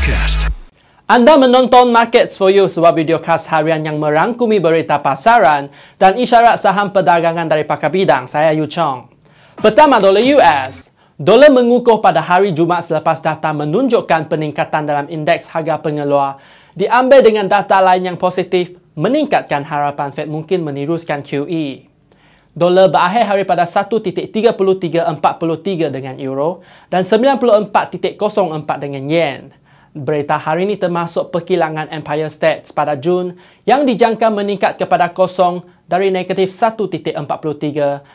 Videocast. Anda menonton Markets for You, sebuah videocast harian yang merangkumi berita pasaran dan isyarat saham perdagangan dari pakar bidang. Saya Yu Chong. Pertama, dolar US. Dolar mengukuh pada hari Jumaat selepas data menunjukkan peningkatan dalam indeks harga pengeluar diambil dengan data lain yang positif meningkatkan harapan Fed mungkin meneruskan QE. Dolar berakhir hari pada 1.3343 dengan euro dan 94.04 dengan yen. Berita hari ini termasuk perkilangan Empire State pada Jun yang dijangka meningkat kepada kosong dari negatif 1.43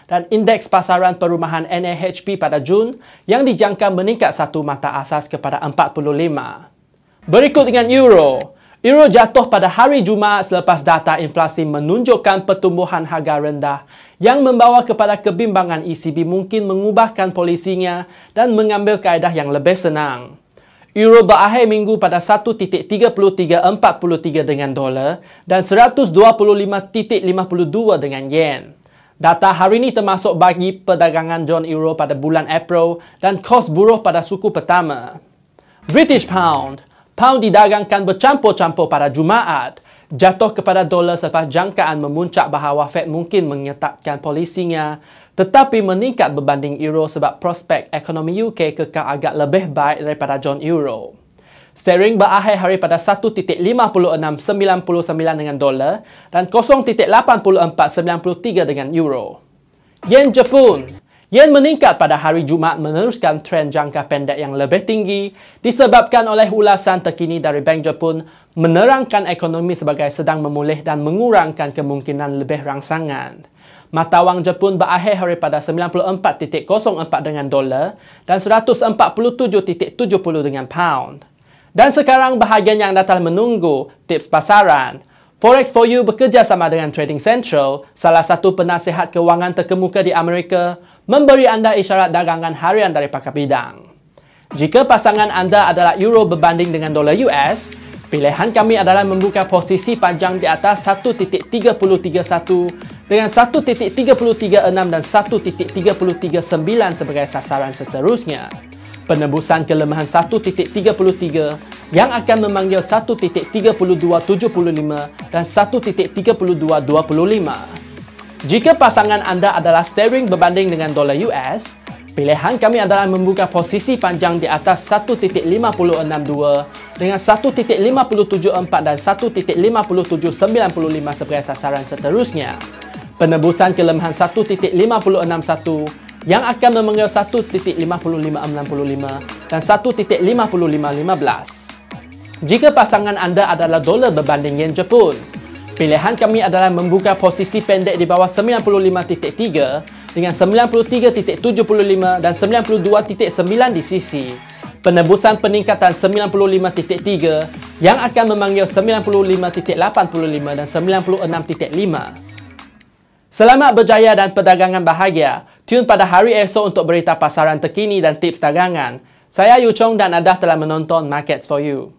dan indeks pasaran perumahan NAHP pada Jun yang dijangka meningkat satu mata asas kepada 45. Berikut dengan euro. Euro jatuh pada hari Jumaat selepas data inflasi menunjukkan pertumbuhan harga rendah yang membawa kepada kebimbangan ECB mungkin mengubahkan polisinya dan mengambil kaedah yang lebih senang. Euro berakhir minggu pada 1.3343 dengan dolar dan 125.52 dengan yen. Data hari ini termasuk bagi perdagangan John Euro pada bulan April dan kos buruh pada suku pertama. British Pound. Pound didagangkan bercampur-campur pada Jumaat, jatuh kepada dolar selepas jangkaan memuncak bahawa Fed mungkin mengetatkan polisinya, tetapi meningkat berbanding euro sebab prospek ekonomi UK kekal agak lebih baik daripada John Euro. Sterling berakhir hari pada 1.5699 dengan dolar dan 0.8493 dengan euro. Yen Jepun. Yen meningkat pada hari Jumaat meneruskan trend jangka pendek yang lebih tinggi disebabkan oleh ulasan terkini dari Bank Jepun menerangkan ekonomi sebagai sedang memulih dan mengurangkan kemungkinan lebih rangsangan. Mata wang Jepun berakhir hari pada 94.04 dengan dolar dan 147.70 dengan pound. Dan sekarang bahagian yang datang menunggu tips pasaran. Forex for You bekerjasama dengan Trading Central, salah satu penasihat kewangan terkemuka di Amerika, memberi anda isyarat dagangan harian dari pakar bidang. Jika pasangan anda adalah euro berbanding dengan dolar US, pilihan kami adalah membuka posisi panjang di atas 1.3031 dengan 1.3036 dan 1.3039 sebagai sasaran seterusnya. Penembusan kelemahan 1.33 yang akan memanggil 1.3275 dan 1.3225. Jika pasangan anda adalah sterling berbanding dengan dolar US, pilihan kami adalah membuka posisi panjang di atas 1.5062 dengan 1.5074 dan 1.5795 sebagai sasaran seterusnya. Penembusan kelemahan 1.5061 yang akan memanggil 1.5565 dan 1.5515. Jika pasangan anda adalah dolar berbanding yen Jepun, pilihan kami adalah membuka posisi pendek di bawah 95.3 dengan 93.75 dan 92.9 di sisi. Penembusan peningkatan 95.3 yang akan memanggil 95.85 dan 96.5. Selamat berjaya dan perdagangan bahagia. Tune pada hari esok untuk berita pasaran terkini dan tips dagangan. Saya Yu Chong dan anda telah menonton Markets for You.